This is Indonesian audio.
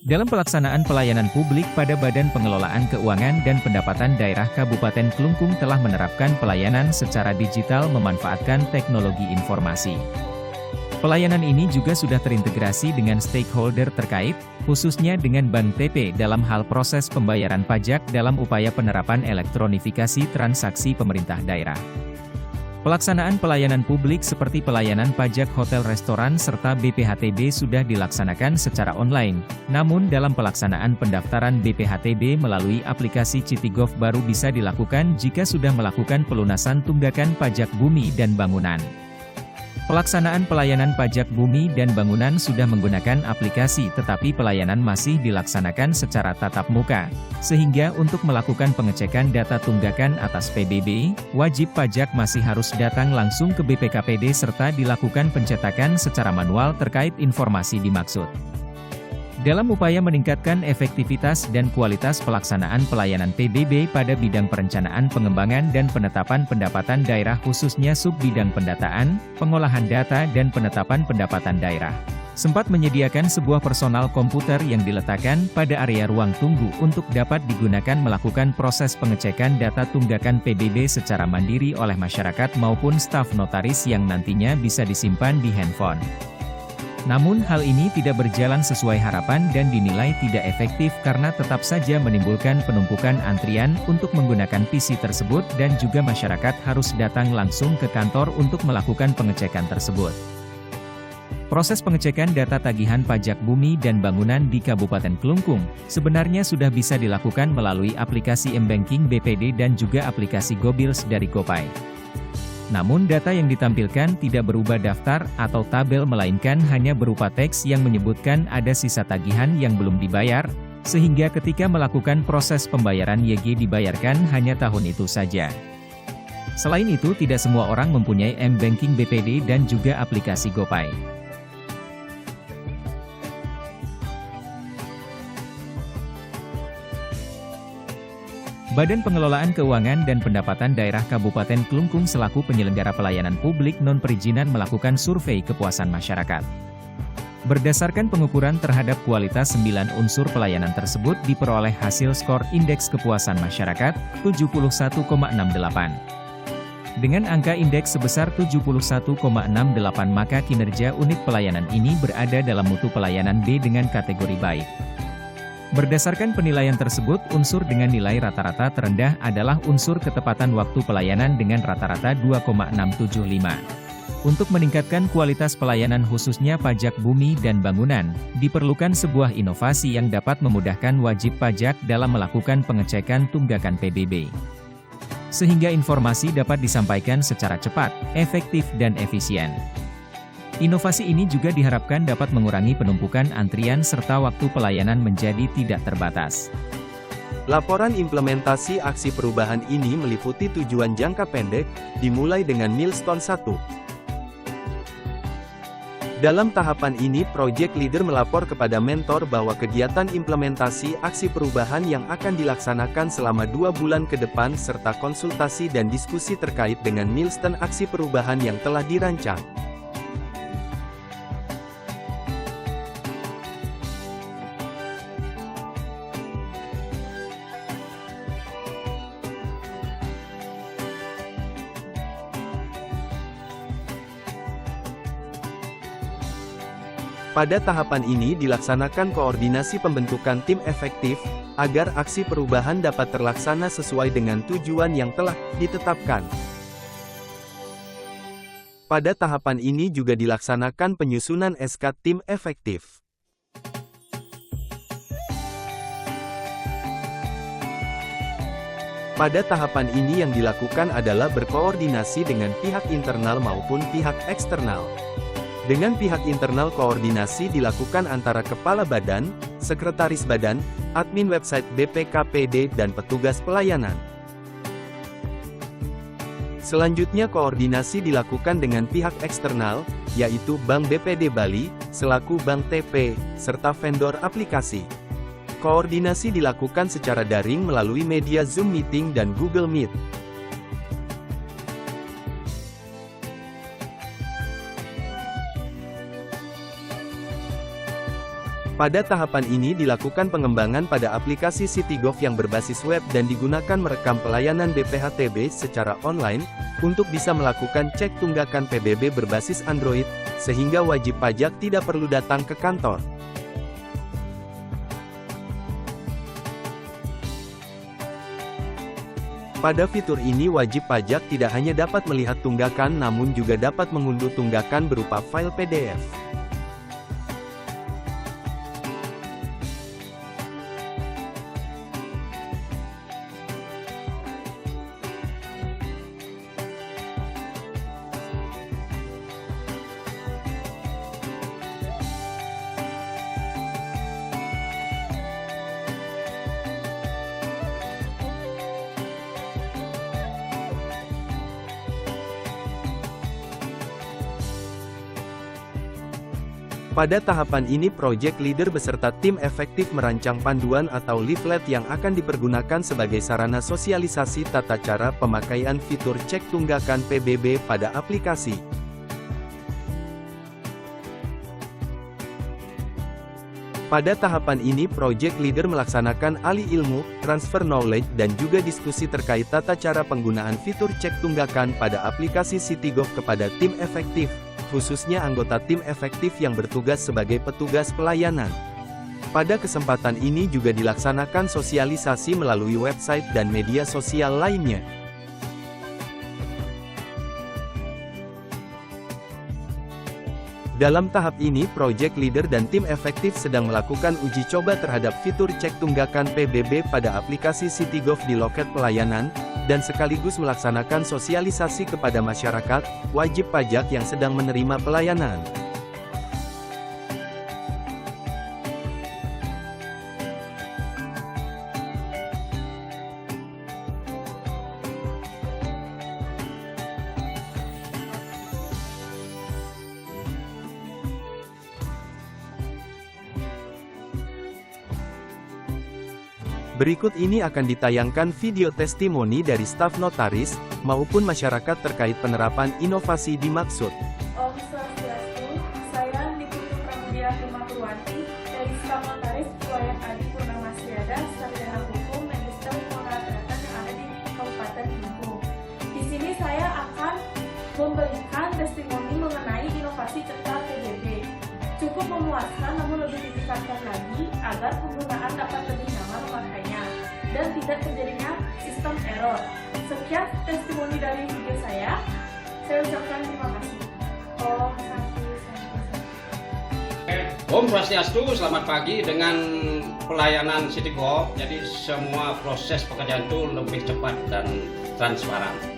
Dalam pelaksanaan pelayanan publik pada Badan Pengelolaan Keuangan dan Pendapatan Daerah Kabupaten Klungkung telah menerapkan pelayanan secara digital memanfaatkan teknologi informasi. Pelayanan ini juga sudah terintegrasi dengan stakeholder terkait, khususnya dengan Bank TP dalam hal proses pembayaran pajak dalam upaya penerapan elektronifikasi transaksi pemerintah daerah. Pelaksanaan pelayanan publik seperti pelayanan pajak hotel restoran serta BPHTB sudah dilaksanakan secara online, namun dalam pelaksanaan pendaftaran BPHTB melalui aplikasi Citigov baru bisa dilakukan jika sudah melakukan pelunasan tunggakan pajak bumi dan bangunan. Pelaksanaan pelayanan pajak bumi dan bangunan sudah menggunakan aplikasi tetapi pelayanan masih dilaksanakan secara tatap muka, sehingga untuk melakukan pengecekan data tunggakan atas PBB, wajib pajak masih harus datang langsung ke BPKPD serta dilakukan pencetakan secara manual terkait informasi dimaksud. Dalam upaya meningkatkan efektivitas dan kualitas pelaksanaan pelayanan PBB pada bidang perencanaan pengembangan dan penetapan pendapatan daerah khususnya sub-bidang pendataan, pengolahan data dan penetapan pendapatan daerah, sempat menyediakan sebuah personal komputer yang diletakkan pada area ruang tunggu untuk dapat digunakan melakukan proses pengecekan data tunggakan PBB secara mandiri oleh masyarakat maupun staf notaris yang nantinya bisa disimpan di handphone. Namun hal ini tidak berjalan sesuai harapan dan dinilai tidak efektif karena tetap saja menimbulkan penumpukan antrian untuk menggunakan PC tersebut dan juga masyarakat harus datang langsung ke kantor untuk melakukan pengecekan tersebut. Proses pengecekan data tagihan pajak bumi dan bangunan di Kabupaten Klungkung sebenarnya sudah bisa dilakukan melalui aplikasi M-Banking BPD dan juga aplikasi GoBills dari GoPay. Namun data yang ditampilkan tidak berupa daftar atau tabel melainkan hanya berupa teks yang menyebutkan ada sisa tagihan yang belum dibayar, sehingga ketika melakukan proses pembayaran YG dibayarkan hanya tahun itu saja. Selain itu tidak semua orang mempunyai M-Banking BPD dan juga aplikasi GoPay. Badan Pengelolaan Keuangan dan Pendapatan Daerah Kabupaten Klungkung selaku penyelenggara pelayanan publik non-perizinan melakukan survei kepuasan masyarakat. Berdasarkan pengukuran terhadap kualitas 9 unsur pelayanan tersebut diperoleh hasil skor Indeks Kepuasan Masyarakat 71,68. Dengan angka indeks sebesar 71,68 maka kinerja unit pelayanan ini berada dalam mutu pelayanan B dengan kategori baik. Berdasarkan penilaian tersebut, unsur dengan nilai rata-rata terendah adalah unsur ketepatan waktu pelayanan dengan rata-rata 2,675. Untuk meningkatkan kualitas pelayanan khususnya pajak bumi dan bangunan, diperlukan sebuah inovasi yang dapat memudahkan wajib pajak dalam melakukan pengecekan tunggakan PBB. Sehingga informasi dapat disampaikan secara cepat, efektif dan efisien. Inovasi ini juga diharapkan dapat mengurangi penumpukan antrian serta waktu pelayanan menjadi tidak terbatas. Laporan implementasi aksi perubahan ini meliputi tujuan jangka pendek, dimulai dengan milestone 1. Dalam tahapan ini, project leader melapor kepada mentor bahwa kegiatan implementasi aksi perubahan yang akan dilaksanakan selama 2 bulan ke depan serta konsultasi dan diskusi terkait dengan milestone aksi perubahan yang telah dirancang. Pada tahapan ini dilaksanakan koordinasi pembentukan tim efektif, agar aksi perubahan dapat terlaksana sesuai dengan tujuan yang telah ditetapkan. Pada tahapan ini juga dilaksanakan penyusunan SK tim efektif. Pada tahapan ini yang dilakukan adalah berkoordinasi dengan pihak internal maupun pihak eksternal. Dengan pihak internal koordinasi dilakukan antara Kepala Badan, Sekretaris Badan, admin website BPKPD dan petugas pelayanan. Selanjutnya koordinasi dilakukan dengan pihak eksternal, yaitu Bank BPD Bali, selaku Bank TP, serta vendor aplikasi. Koordinasi dilakukan secara daring melalui media Zoom Meeting dan Google Meet. Pada tahapan ini dilakukan pengembangan pada aplikasi CityGov yang berbasis web dan digunakan merekam pelayanan BPHTB secara online, untuk bisa melakukan cek tunggakan PBB berbasis Android, sehingga wajib pajak tidak perlu datang ke kantor. Pada fitur ini wajib pajak tidak hanya dapat melihat tunggakan namun juga dapat mengunduh tunggakan berupa file PDF. Pada tahapan ini project leader beserta tim efektif merancang panduan atau leaflet yang akan dipergunakan sebagai sarana sosialisasi tata cara pemakaian fitur cek tunggakan PBB pada aplikasi. Pada tahapan ini project leader melaksanakan alih ilmu, transfer knowledge dan juga diskusi terkait tata cara penggunaan fitur cek tunggakan pada aplikasi CityGov kepada tim efektif, khususnya anggota tim efektif yang bertugas sebagai petugas pelayanan. Pada kesempatan ini juga dilaksanakan sosialisasi melalui website dan media sosial lainnya. Dalam tahap ini project leader dan tim efektif sedang melakukan uji coba terhadap fitur cek tunggakan PBB pada aplikasi CityGov di loket pelayanan, dan sekaligus melaksanakan sosialisasi kepada masyarakat, wajib pajak yang sedang menerima pelayanan. Berikut ini akan ditayangkan video testimoni dari staf notaris, maupun masyarakat terkait penerapan inovasi dimaksud. Om Swastiastu, saya Niputu Pramudia Prima Purwanti, dari staf notaris Wayan Adi Purnamasiada, Sarjana Hukum Magister Pemotretan yang ada di Kabupaten Bengkulu. Di sini saya akan memberikan testimoni mengenai inovasi cetak PBB. Cukup memuaskan namun lebih ditingkatkan lagi agar penggunaan dapat lebih nyaman memakainya dan tidak terjadinya sistem error. Sekian testimoni dari video saya ucapkan terima kasih. Om Swastiastu, selamat pagi. Dengan pelayanan CityGov, jadi semua proses pekerjaan itu lebih cepat dan transparan.